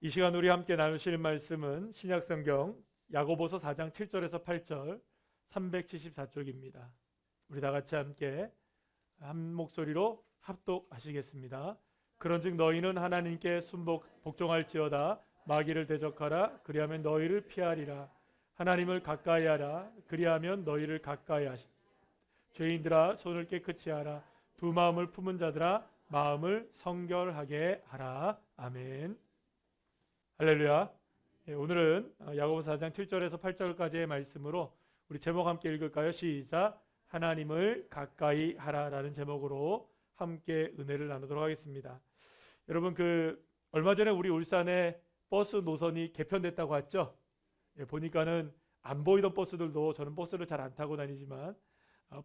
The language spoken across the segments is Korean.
이 시간 우리 함께 나누실 말씀은 신약성경 야고보서 4장 7절에서 8절 374쪽입니다. 우리 다 같이 함께 한 목소리로 합독하시겠습니다. 그런즉 너희는 하나님께 복종할지어다. 마귀를 대적하라. 그리하면 너희를 피하리라. 하나님을 가까이하라. 그리하면 너희를 가까이하시. 죄인들아 손을 깨끗이 하라. 두 마음을 품은 자들아 마음을 성결하게 하라. 아멘. 할렐루야. 오늘은 야고보서 4장 7절에서 8절까지의 말씀으로 우리 제목 함께 읽을까요? 시작. 하나님을 가까이 하라라는 제목으로 함께 은혜를 나누도록 하겠습니다. 여러분, 얼마 전에 우리 울산에 버스 노선이 개편됐다고 했죠? 보니까는 안 보이던 버스들도, 저는 버스를 잘 안 타고 다니지만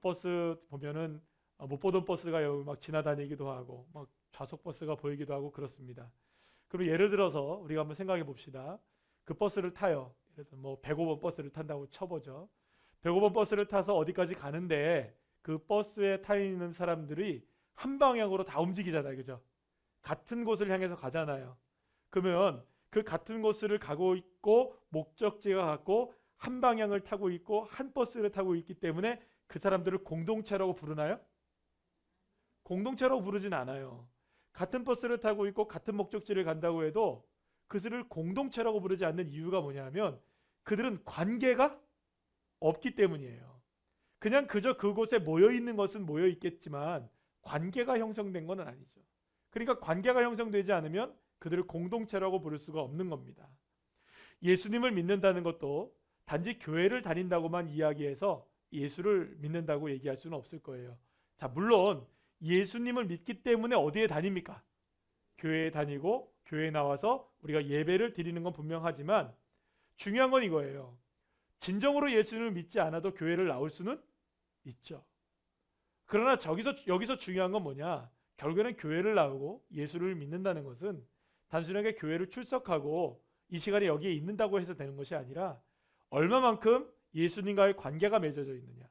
버스 보면은 못 보던 버스가 여기 막 지나다니기도 하고 막 좌석 버스가 보이기도 하고 그렇습니다. 그럼 예를 들어서 우리가 한번 생각해 봅시다. 그 버스를 타요. 예를 들어 뭐 105번 버스를 탄다고 쳐보죠. 105번 버스를 타서 어디까지 가는데 그 버스에 타 있는 사람들이 한 방향으로 다 움직이잖아요. 그죠? 같은 곳을 향해서 가잖아요. 그러면 그 같은 곳을 가고 있고 목적지가 같고 한 방향을 타고 있고 한 버스를 타고 있기 때문에 그 사람들을 공동체라고 부르나요? 공동체라고 부르진 않아요. 같은 버스를 타고 있고 같은 목적지를 간다고 해도 그들을 공동체라고 부르지 않는 이유가 뭐냐면 그들은 관계가 없기 때문이에요. 그냥 그저 그곳에 모여 있는 것은 모여 있겠지만 관계가 형성된 건 아니죠. 그러니까 관계가 형성되지 않으면 그들을 공동체라고 부를 수가 없는 겁니다. 예수님을 믿는다는 것도 단지 교회를 다닌다고만 이야기해서 예수를 믿는다고 얘기할 수는 없을 거예요. 자, 물론 예수님을 믿기 때문에 어디에 다닙니까? 교회에 다니고 교회에 나와서 우리가 예배를 드리는 건 분명하지만 중요한 건 이거예요. 진정으로 예수님을 믿지 않아도 교회를 나올 수는 있죠. 그러나 여기서 중요한 건 뭐냐? 결국에는 교회를 나오고 예수를 믿는다는 것은 단순하게 교회를 출석하고 이 시간에 여기에 있는다고 해서 되는 것이 아니라 얼마만큼 예수님과의 관계가 맺어져 있느냐,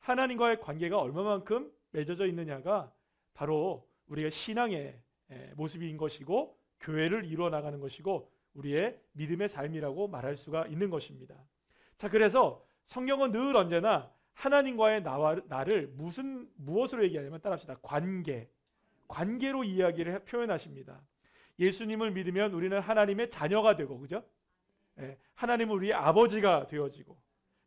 하나님과의 관계가 얼마만큼 맺어져 있느냐가 바로 우리의 신앙의 모습인 것이고 교회를 이루어 나가는 것이고 우리의 믿음의 삶이라고 말할 수가 있는 것입니다. 자, 그래서 성경은 늘 언제나 하나님과의 나를 무엇으로 얘기하냐면 따라합시다. 관계로 이야기를 표현하십니다. 예수님을 믿으면 우리는 하나님의 자녀가 되고, 그죠? 하나님은 우리의 아버지가 되어지고,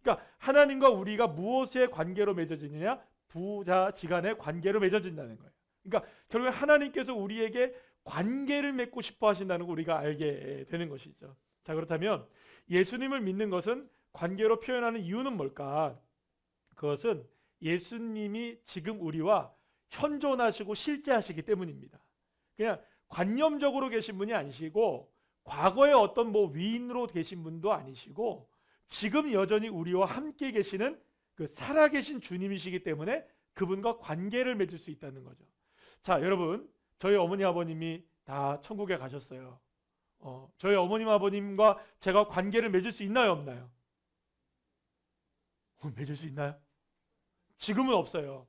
그러니까 하나님과 우리가 무엇의 관계로 맺어지느냐? 부자지간의 관계로 맺어진다는 거예요. 그러니까 결국 하나님께서 우리에게 관계를 맺고 싶어 하신다는 걸 우리가 알게 되는 것이죠. 자, 그렇다면 예수님을 믿는 것은 관계로 표현하는 이유는 뭘까? 그것은 예수님이 지금 우리와 현존하시고 실제하시기 때문입니다. 그냥 관념적으로 계신 분이 아니시고 과거에 어떤 위인으로 계신 분도 아니시고 지금 여전히 우리와 함께 계시는 그 살아계신 주님이시기 때문에 그분과 관계를 맺을 수 있다는 거죠. 자, 여러분, 저희 어머니 아버님이 다 천국에 가셨어요. 저희 어머님 아버님과 제가 관계를 맺을 수 있나요, 없나요? 맺을 수 있나요? 지금은 없어요.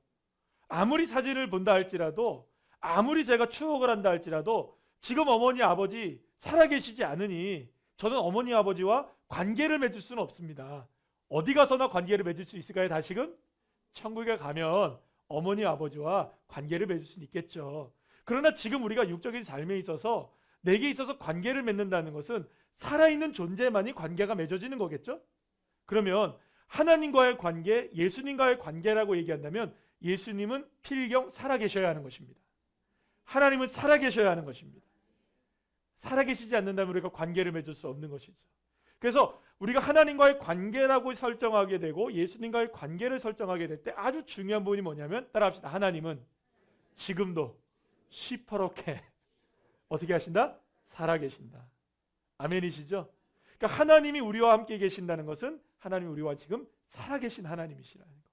아무리 사진을 본다 할지라도, 아무리 제가 추억을 한다 할지라도 지금 어머니 아버지 살아계시지 않으니 저는 어머니 아버지와 관계를 맺을 수는 없습니다. 어디 가서나 관계를 맺을 수 있을까요? 다시금? 천국에 가면 어머니 아버지와 관계를 맺을 수는 있겠죠. 그러나 지금 우리가 육적인 삶에 있어서 내게 있어서 관계를 맺는다는 것은 살아있는 존재만이 관계가 맺어지는 거겠죠? 그러면 하나님과의 관계, 예수님과의 관계라고 얘기한다면 예수님은 필경 살아계셔야 하는 것입니다. 하나님은 살아계셔야 하는 것입니다. 살아계시지 않는다면 우리가 관계를 맺을 수 없는 것이죠. 그래서 우리가 하나님과의 관계라고 설정하게 되고 예수님과의 관계를 설정하게 될 때 아주 중요한 부분이 뭐냐면 따라합시다. 하나님은 지금도 시퍼렇게 어떻게 하신다? 살아계신다. 아멘이시죠? 그러니까 하나님이 우리와 함께 계신다는 것은 하나님이 우리와 지금 살아계신 하나님이시라는 것,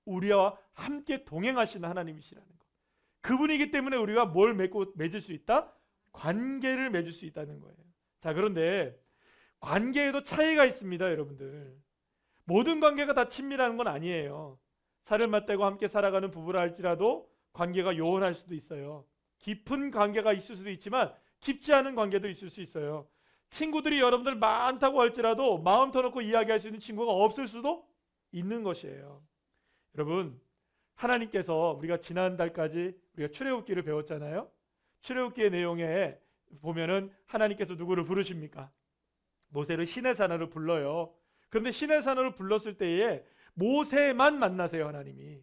우리와 함께 동행하시는 하나님이시라는 것, 그분이기 때문에 우리가 뭘 맺을 수 있다? 관계를 맺을 수 있다는 거예요. 자, 그런데 관계에도 차이가 있습니다, 여러분들. 모든 관계가 다 친밀한 건 아니에요. 살을 맞대고 함께 살아가는 부부라 할지라도 관계가 요원할 수도 있어요. 깊은 관계가 있을 수도 있지만 깊지 않은 관계도 있을 수 있어요. 친구들이 여러분들 많다고 할지라도 마음 터놓고 이야기할 수 있는 친구가 없을 수도 있는 것이에요. 여러분, 하나님께서 우리가 지난달까지 우리가 출애굽기를 배웠잖아요. 출애굽기의 내용에 보면은 하나님께서 누구를 부르십니까? 모세를 시내산으로 불러요. 그런데 시내산으로 불렀을 때에 모세만 만나세요. 하나님이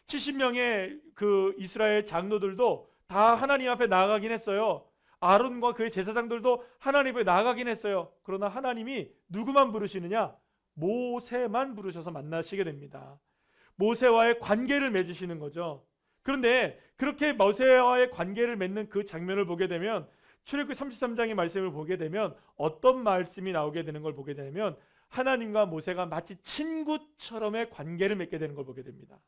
70명의 그 이스라엘 장로들도 다 하나님 앞에 나아가긴 했어요. 아론과 그의 제사장들도 하나님 앞에 나아가긴 했어요. 그러나 하나님이 누구만 부르시느냐? 모세만 부르셔서 만나시게 됩니다. 모세와의 관계를 맺으시는 거죠. 그런데 그렇게 모세와의 관계를 맺는 그 장면을 보게 되면 출애굽기 33장의 말씀을 보게 되면 어떤 말씀이 나오게 되는 걸 보게 되면 하나님과 모세가 마치 친구처럼의 관계를 맺게 되는 걸 보게 됩니다.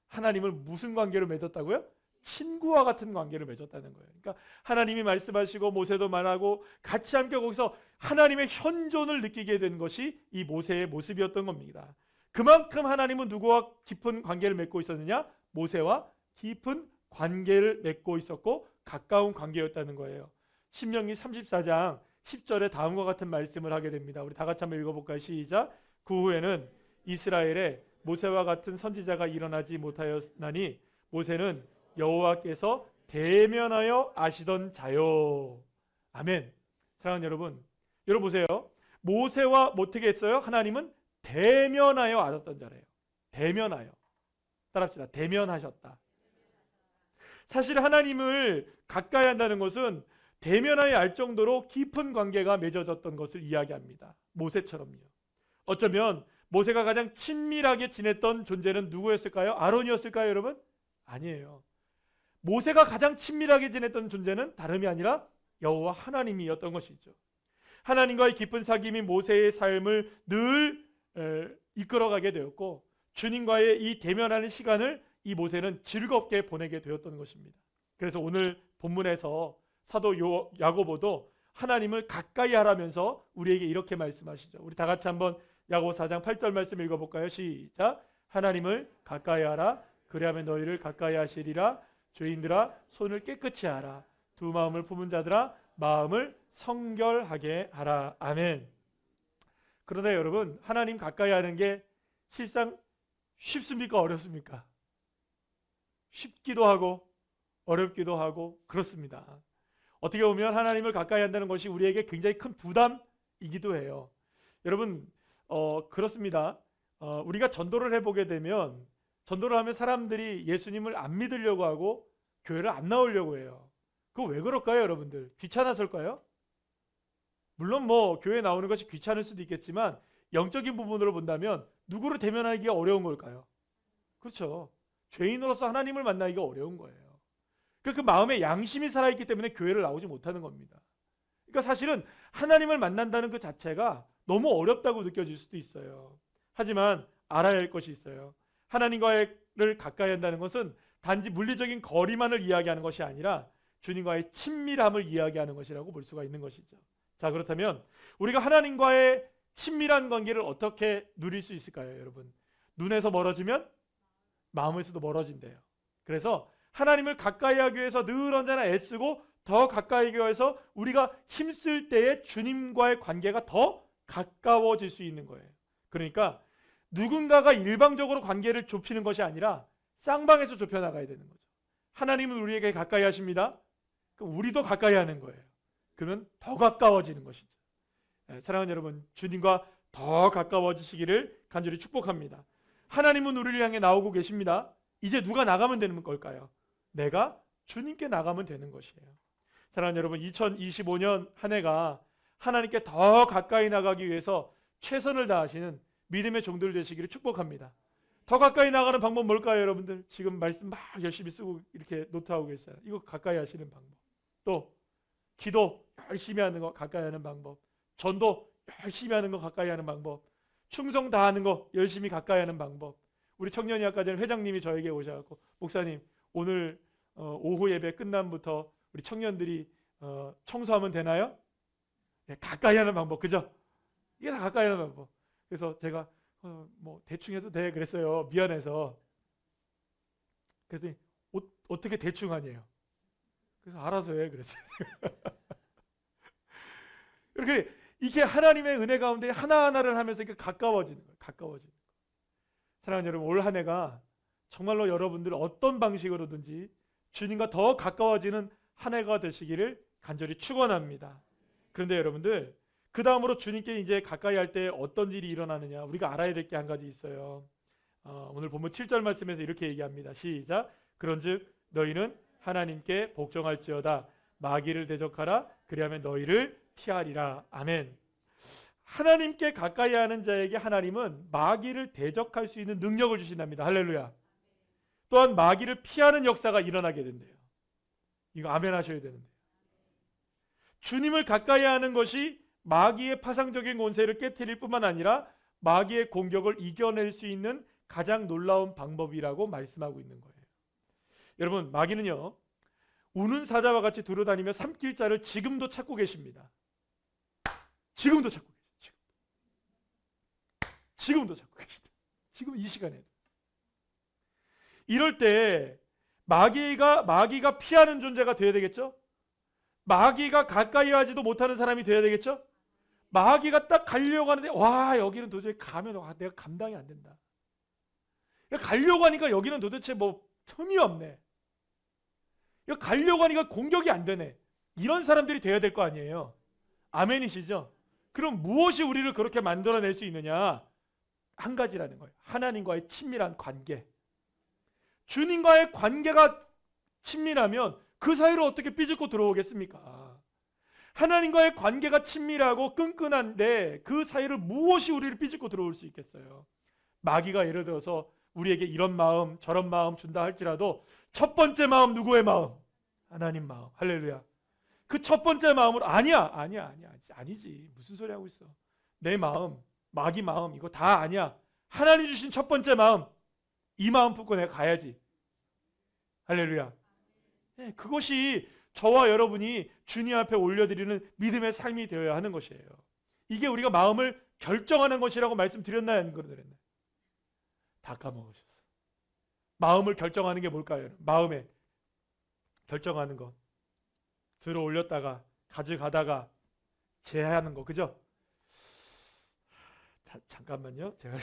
하나님을 무슨 관계로 맺었다고요? 친구와 같은 관계를 맺었다는 거예요. 그러니까 하나님이 말씀하시고 모세도 말하고 같이 함께 거기서 하나님의 현존을 느끼게 된 것이 이 모세의 모습이었던 겁니다. 그만큼 하나님은 누구와 깊은 관계를 맺고 있었느냐? 모세와 깊은 관계를 맺고 있었고 가까운 관계였다는 거예요. 신명기 34장 10절에 다음과 같은 말씀을 하게 됩니다. 우리 다 같이 한번 읽어볼까요? 시작. 그 후에는 이스라엘에 모세와 같은 선지자가 일어나지 못하였나니 모세는 여호와께서 대면하여 아시던 자요. 아멘. 사랑하는 여러분, 여러분 보세요. 모세와 어떻게 했어요? 하나님은 대면하여 아셨던 자래요. 대면하여. 따라합시다. 대면하셨다. 사실 하나님을 가까이 한다는 것은 대면하여 알 정도로 깊은 관계가 맺어졌던 것을 이야기합니다. 모세처럼요. 어쩌면 모세가 가장 친밀하게 지냈던 존재는 누구였을까요? 아론이었을까요, 여러분? 아니에요. 모세가 가장 친밀하게 지냈던 존재는 다름이 아니라 여호와 하나님이었던 것이죠. 하나님과의 깊은 사귐이 모세의 삶을 늘 이끌어가게 되었고 주님과의 이 대면하는 시간을 이 모세는 즐겁게 보내게 되었던 것입니다. 그래서 오늘 본문에서 사도 야고보도 하나님을 가까이 하라면서 우리에게 이렇게 말씀하시죠. 우리 다 같이 한번 야고보 4장 8절 말씀 읽어볼까요? 시작. 하나님을 가까이 하라. 그리하면 너희를 가까이 하시리라. 죄인들아 손을 깨끗이 하라. 두 마음을 품은 자들아 마음을 성결하게 하라. 아멘. 그런데 여러분, 하나님 가까이 하는 게 실상 쉽습니까? 어렵습니까? 쉽기도 하고 어렵기도 하고 그렇습니다. 어떻게 보면 하나님을 가까이 한다는 것이 우리에게 굉장히 큰 부담이기도 해요. 여러분, 그렇습니다. 우리가 전도를 해보게 되면 전도를 하면 사람들이 예수님을 안 믿으려고 하고 교회를 안 나오려고 해요. 그거 왜 그럴까요, 여러분들? 귀찮아서일까요? 물론 뭐 교회 나오는 것이 귀찮을 수도 있겠지만 영적인 부분으로 본다면 누구를 대면하기가 어려운 걸까요? 그렇죠. 죄인으로서 하나님을 만나기가 어려운 거예요. 그 마음에 양심이 살아있기 때문에 교회를 나오지 못하는 겁니다. 그러니까 사실은 하나님을 만난다는 그 자체가 너무 어렵다고 느껴질 수도 있어요. 하지만 알아야 할 것이 있어요. 하나님과를 가까이 한다는 것은 단지 물리적인 거리만을 이야기하는 것이 아니라 주님과의 친밀함을 이야기하는 것이라고 볼 수가 있는 것이죠. 자, 그렇다면 우리가 하나님과의 친밀한 관계를 어떻게 누릴 수 있을까요, 여러분? 눈에서 멀어지면 마음에서도 멀어진대요. 그래서 하나님을 가까이 하기 위해서 늘 언제나 애쓰고 더 가까이 하기 위해서 우리가 힘쓸 때에 주님과의 관계가 더 가까워질 수 있는 거예요. 그러니까 누군가가 일방적으로 관계를 좁히는 것이 아니라 쌍방에서 좁혀나가야 되는 거죠. 하나님은 우리에게 가까이 하십니다. 그럼 우리도 가까이 하는 거예요. 그러면 더 가까워지는 것이죠. 사랑하는 여러분, 주님과 더 가까워지시기를 간절히 축복합니다. 하나님은 우리를 향해 나오고 계십니다. 이제 누가 나가면 되는 걸까요? 내가 주님께 나가면 되는 것이에요. 사랑하는 여러분, 2025년 한 해가 하나님께 더 가까이 나가기 위해서 최선을 다하시는 믿음의 종들 되시기를 축복합니다. 더 가까이 나가는 방법 뭘까요, 여러분들? 지금 말씀 막 열심히 쓰고 이렇게 노트하고 계시잖아요. 이거 가까이 하시는 방법. 또 기도 열심히 하는 거 가까이 하는 방법. 전도 열심히 하는 거 가까이 하는 방법. 충성 다하는 거 열심히 가까이 하는 방법. 우리 청년이 아까 전에 회장님이 저에게 오셔서 목사님 오늘 오후 예배 끝남부터 우리 청년들이 청소하면 되나요? 네, 가까이 하는 방법, 그죠? 이게 다 가까이 하는 방법. 그래서 제가 뭐 대충 해도 돼 그랬어요. 미안해서. 그랬더니 어떻게 대충 하냐요. 그래서 알아서 해 그랬어요. 이렇게 이게 하나님의 은혜 가운데 하나하나를 하면서 이렇게 가까워지는 거예요. 가까워지는 거예요. 사랑하는 여러분, 올 한 해가 정말로 여러분들 어떤 방식으로든지 주님과 더 가까워지는 한 해가 되시기를 간절히 축원합니다. 그런데 여러분들, 그 다음으로 주님께 이제 가까이 할 때 어떤 일이 일어나느냐, 우리가 알아야 될 게 한 가지 있어요. 오늘 본문 7절 말씀에서 이렇게 얘기합니다. 시작. 그런즉 너희는 하나님께 복종할지어다. 마귀를 대적하라. 그리하면 너희를 피하리라. 아멘. 하나님께 가까이 하는 자에게 하나님은 마귀를 대적할 수 있는 능력을 주신답니다. 할렐루야. 또한 마귀를 피하는 역사가 일어나게 된대요. 이거 아멘 하셔야 되는데, 주님을 가까이 하는 것이 마귀의 파상적인 권세를 깨트릴 뿐만 아니라 마귀의 공격을 이겨낼 수 있는 가장 놀라운 방법이라고 말씀하고 있는 거예요. 여러분, 마귀는요, 우는 사자와 같이 두루다니며 삼킬 자를 지금도 찾고 계십니다. 지금도 찾고 계시죠. 지금도 찾고 계시다. 지금 이 시간에도. 이럴 때 마귀가 피하는 존재가 되어야 되겠죠? 마귀가 가까이 하지도 못하는 사람이 되어야 되겠죠? 마귀가 딱 가려고 하는데, 와, 여기는 도저히 가면 내가 감당이 안 된다. 가려고 하니까 여기는 도대체 뭐 틈이 없네. 가려고 하니까 공격이 안 되네. 이런 사람들이 되어야 될 거 아니에요. 아멘이시죠? 그럼 무엇이 우리를 그렇게 만들어낼 수 있느냐? 한 가지라는 거예요. 하나님과의 친밀한 관계. 주님과의 관계가 친밀하면 그 사이로 어떻게 삐죽고 들어오겠습니까? 하나님과의 관계가 친밀하고 끈끈한데 그 사이를 무엇이 우리를 삐죽고 들어올 수 있겠어요? 마귀가 예를 들어서 우리에게 이런 마음 저런 마음 준다 할지라도 첫 번째 마음 누구의 마음? 하나님 마음. 할렐루야. 그 첫 번째 마음으로 아니지. 무슨 소리 하고 있어. 내 마음, 마귀 마음 이거 다 아니야. 하나님 주신 첫 번째 마음, 이 마음 품고 내가 가야지. 할렐루야. 네, 그것이 저와 여러분이 주님 앞에 올려드리는 믿음의 삶이 되어야 하는 것이에요. 이게 우리가 마음을 결정하는 것이라고 말씀드렸나요? 안 그랬나요? 다 까먹으셨어. 마음을 결정하는 게 뭘까요? 마음에 결정하는 것. 들어 올렸다가 가져가다가 제하는 거. 그죠? 잠깐만요. 제가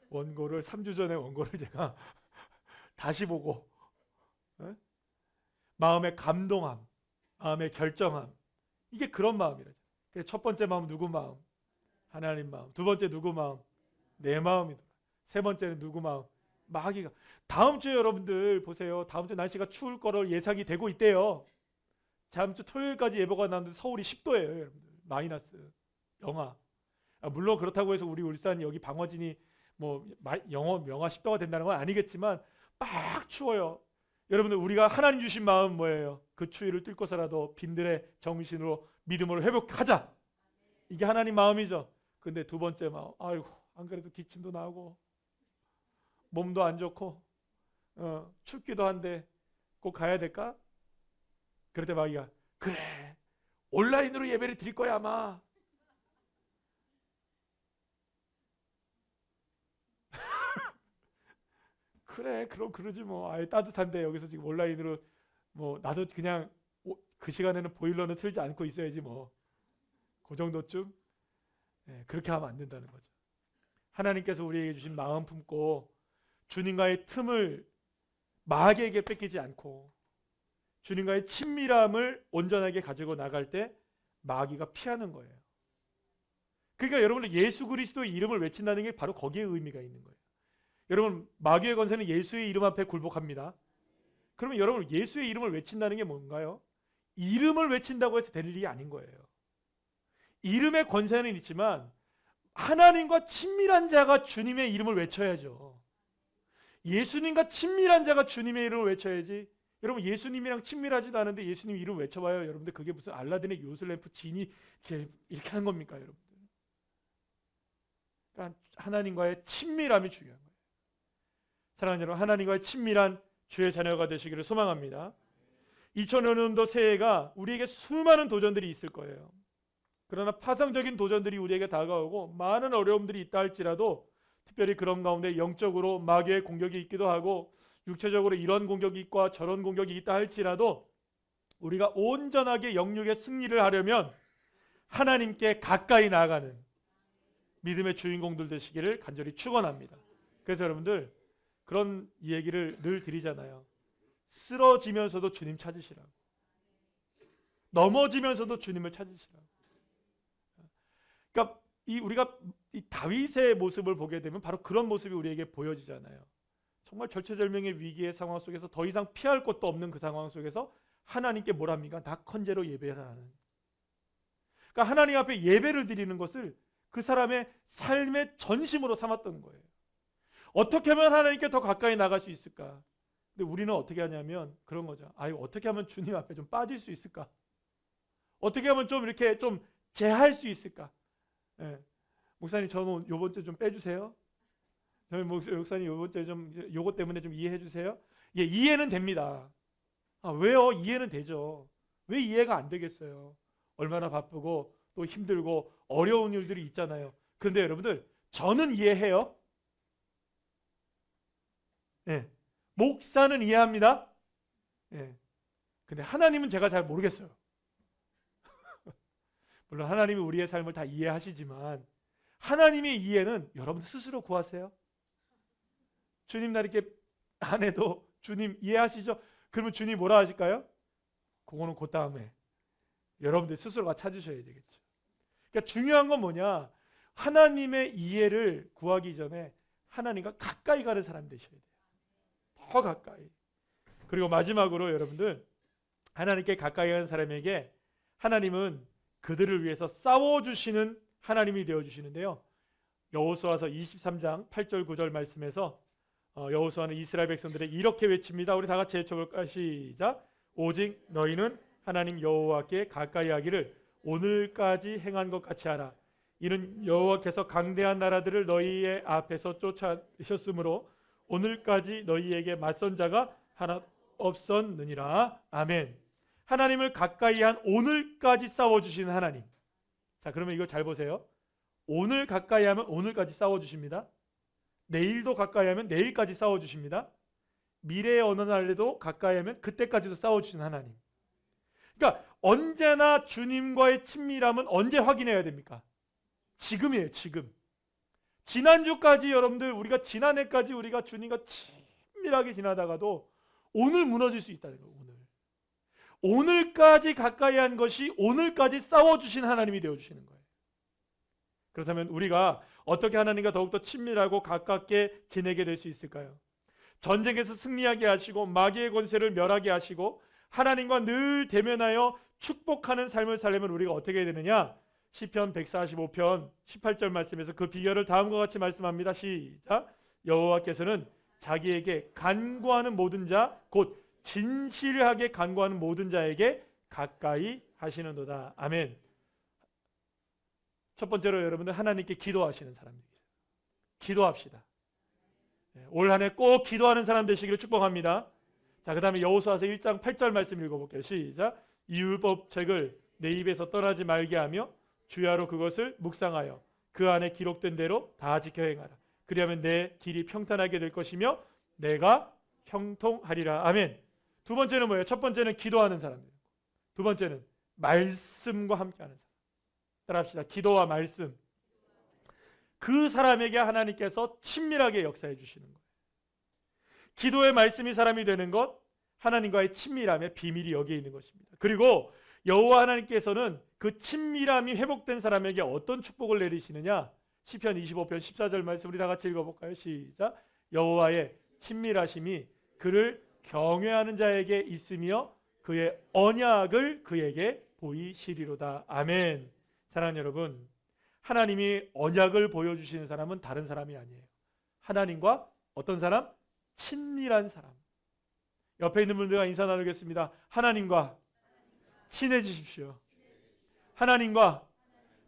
원고를 3주 전에 원고를 제가 다시 보고 마음의 감동함, 마음의 결정함, 이게 그런 마음이라죠. 첫 번째 마음 누구 마음? 하나님 마음. 두 번째 누구 마음? 내 마음이더라. 세 번째는 누구 마음? 마귀가. 다음 주에 여러분들 보세요. 다음 주 날씨가 추울 거로 예상이 되고 있대요. 다음 주 토요일까지 예보가 나왔는데 서울이 10도예요, 여러분들. 마이너스 영하. 물론 그렇다고 해서 우리 울산 여기 방어진이 뭐 영하 10도가 된다는 건 아니겠지만 막 추워요. 여러분들, 우리가 하나님 주신 마음 뭐예요? 그 추위를 뚫고서라도 빈들의 정신으로 믿음으로 회복하자. 이게 하나님 마음이죠. 근데 두 번째 마음, 아이고 안 그래도 기침도 나고 몸도 안 좋고 춥기도 한데 꼭 가야 될까? 그럴 때 마귀가 그래 온라인으로 예배를 드릴 거야 아마. 그래 그럼 그러지 뭐. 아예 따뜻한데 여기서 지금 온라인으로 뭐 나도 그냥 그 시간에는 보일러는 틀지 않고 있어야지 뭐. 그 정도쯤. 그렇게 하면 안 된다는 거죠. 하나님께서 우리에게 주신 마음 품고 주님과의 틈을 마귀에게 뺏기지 않고 주님과의 친밀함을 온전하게 가지고 나갈 때 마귀가 피하는 거예요. 그러니까 여러분들 예수 그리스도의 이름을 외친다는 게 바로 거기에 의미가 있는 거예요. 여러분, 마귀의 권세는 예수의 이름 앞에 굴복합니다. 그러면 여러분, 예수의 이름을 외친다는 게 뭔가요? 이름을 외친다고 해서 될 일이 아닌 거예요. 이름의 권세는 있지만 하나님과 친밀한 자가 주님의 이름을 외쳐야죠. 예수님과 친밀한 자가 주님의 이름을 외쳐야지. 여러분, 예수님이랑 친밀하지도 않은데 예수님 이름 외쳐봐요. 여러분들 그게 무슨 알라딘의 요술램프 진이 이렇게 하는 겁니까? 여러분들. 그러니까 하나님과의 친밀함이 중요한 거예요. 사랑하는 여러분, 하나님과의 친밀한 주의 자녀가 되시기를 소망합니다. 2005년도 새해가 우리에게 수많은 도전들이 있을 거예요. 그러나 파상적인 도전들이 우리에게 다가오고 많은 어려움들이 있다 할지라도 특별히 그런 가운데 영적으로 마귀의 공격이 있기도 하고 육체적으로 이런 공격이 있고 저런 공격이 있다 할지라도 우리가 온전하게 영육의 승리를 하려면 하나님께 가까이 나아가는 믿음의 주인공들 되시기를 간절히 축원합니다. 그래서 여러분들 그런 얘기를 늘 드리잖아요. 쓰러지면서도 주님 찾으시라고. 넘어지면서도 주님을 찾으시라고. 그러니까 우리가 이 다윗의 모습을 보게 되면 바로 그런 모습이 우리에게 보여지잖아요. 정말 절체절명의 위기의 상황 속에서 더 이상 피할 곳도 없는 그 상황 속에서 하나님께 뭘 합니까? 낙헌제로 예배를 하는. 그러니까 하나님 앞에 예배를 드리는 것을 그 사람의 삶의 전심으로 삼았던 거예요. 어떻게 하면 하나님께 더 가까이 나갈 수 있을까? 근데 우리는 어떻게 하냐면 그런 거죠. 어떻게 하면 주님 앞에 좀 빠질 수 있을까? 어떻게 하면 좀 이렇게 좀 제할 수 있을까? 예. 목사님 저는 요번 주 좀 빼주세요. 저희 목사님 요번 주에 좀 요것 때문에 좀 이해해 주세요. 예, 이해는 됩니다. 왜요? 이해는 되죠. 왜 이해가 안 되겠어요? 얼마나 바쁘고 또 힘들고 어려운 일들이 있잖아요. 그런데 여러분들 저는 이해해요. 예. 목사는 이해합니다. 예. 근데 하나님은 제가 잘 모르겠어요. 물론 하나님이 우리의 삶을 다 이해하시지만 하나님의 이해는 여러분 스스로 구하세요. 주님 나 이렇게 안 해도 주님 이해하시죠? 그러면 주님 뭐라 하실까요? 그거는 그 다음에 여러분들 스스로가 찾으셔야 되겠죠. 그러니까 중요한 건 뭐냐? 하나님의 이해를 구하기 전에 하나님과 가까이 가는 사람 되셔야 돼요. 더 가까이. 그리고 마지막으로 여러분들 하나님께 가까이 가는 사람에게 하나님은 그들을 위해서 싸워주시는 하나님이 되어주시는데요. 여호수아서 23장 8절 9절 말씀에서 여호수아는 이스라엘 백성들에게 이렇게 외칩니다. 우리 다 같이 외쳐볼까요? 시작. 오직 너희는 하나님 여호와께 가까이 하기를 오늘까지 행한 것 같이 하라. 이는 여호와께서 강대한 나라들을 너희의 앞에서 쫓아내셨으므로 오늘까지 너희에게 맞선 자가 하나 없었느니라. 아멘. 하나님을 가까이 한 오늘까지 싸워주시는 하나님. 자, 그러면 이거 잘 보세요. 오늘 가까이 하면 오늘까지 싸워주십니다. 내일도 가까이 하면 내일까지 싸워주십니다. 미래의 어느 날에도 가까이 하면 그때까지도 싸워주시는 하나님. 그러니까 언제나 주님과의 친밀함은 언제 확인해야 됩니까? 지금이에요. 지금. 지난주까지 여러분들 우리가 지난해까지 우리가 주님과 친밀하게 지나다가도 오늘 무너질 수 있다는 거예요. 오늘까지 가까이 한 것이 오늘까지 싸워주신 하나님이 되어주시는 거예요. 그렇다면 우리가 어떻게 하나님과 더욱더 친밀하고 가깝게 지내게 될 수 있을까요? 전쟁에서 승리하게 하시고 마귀의 권세를 멸하게 하시고 하나님과 늘 대면하여 축복하는 삶을 살려면 우리가 어떻게 해야 되느냐? 시편 145편 18절 말씀에서 그 비결을 다음과 같이 말씀합니다. 시작. 여호와께서는 자기에게 간구하는 모든 자 곧 진실하게 간구하는 모든 자에게 가까이 하시는도다. 아멘. 첫 번째로 여러분들 하나님께 기도하시는 사람들이죠. 기도합시다. 올 한 해 꼭 기도하는 사람 되시기를 축복합니다. 자, 그 다음에 여호수아서 1장 8절 말씀 읽어볼게요. 시작. 이 율법책을 내 입에서 떠나지 말게 하며 주야로 그것을 묵상하여 그 안에 기록된 대로 다 지켜 행하라. 그리하면 내 길이 평탄하게 될 것이며 내가 형통하리라. 아멘. 두 번째는 뭐예요? 첫 번째는 기도하는 사람들. 두 번째는 말씀과 함께하는 사람. 따라합시다. 기도와 말씀. 그 사람에게 하나님께서 친밀하게 역사해 주시는 거예요. 기도의 말씀이 사람이 되는 것, 하나님과의 친밀함의 비밀이 여기에 있는 것입니다. 그리고 여호와 하나님께서는 그 친밀함이 회복된 사람에게 어떤 축복을 내리시느냐? 시편 25편 14절 말씀 우리 다 같이 읽어볼까요? 시작. 여호와의 친밀하심이 그를 경외하는 자에게 있으며 그의 언약을 그에게 보이시리로다. 아멘. 사랑하는 여러분, 하나님이 언약을 보여주시는 사람은 다른 사람이 아니에요. 하나님과 어떤 사람? 친밀한 사람. 옆에 있는 분들과 인사 나누겠습니다. 하나님과 친해지십시오. 하나님과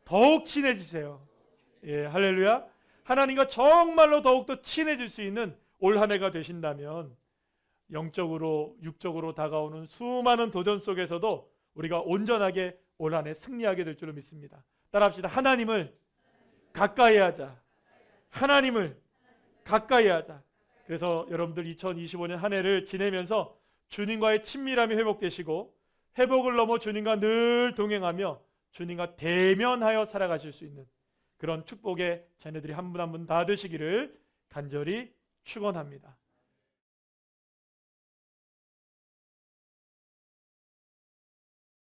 더욱 친해지세요. 예, 할렐루야. 하나님과 정말로 더욱더 친해질 수 있는 올 한 해가 되신다면 영적으로 육적으로 다가오는 수많은 도전 속에서도 우리가 온전하게 올 한 해 승리하게 될 줄로 믿습니다. 따라합시다. 하나님을 가까이 하자. 하나님을 가까이 하자. 그래서 여러분들 2025년 한 해를 지내면서 주님과의 친밀함이 회복되시고 회복을 넘어 주님과 늘 동행하며 주님과 대면하여 살아가실 수 있는 그런 축복의 자녀들이 한 분 한 분 다 되시기를 간절히 축원합니다.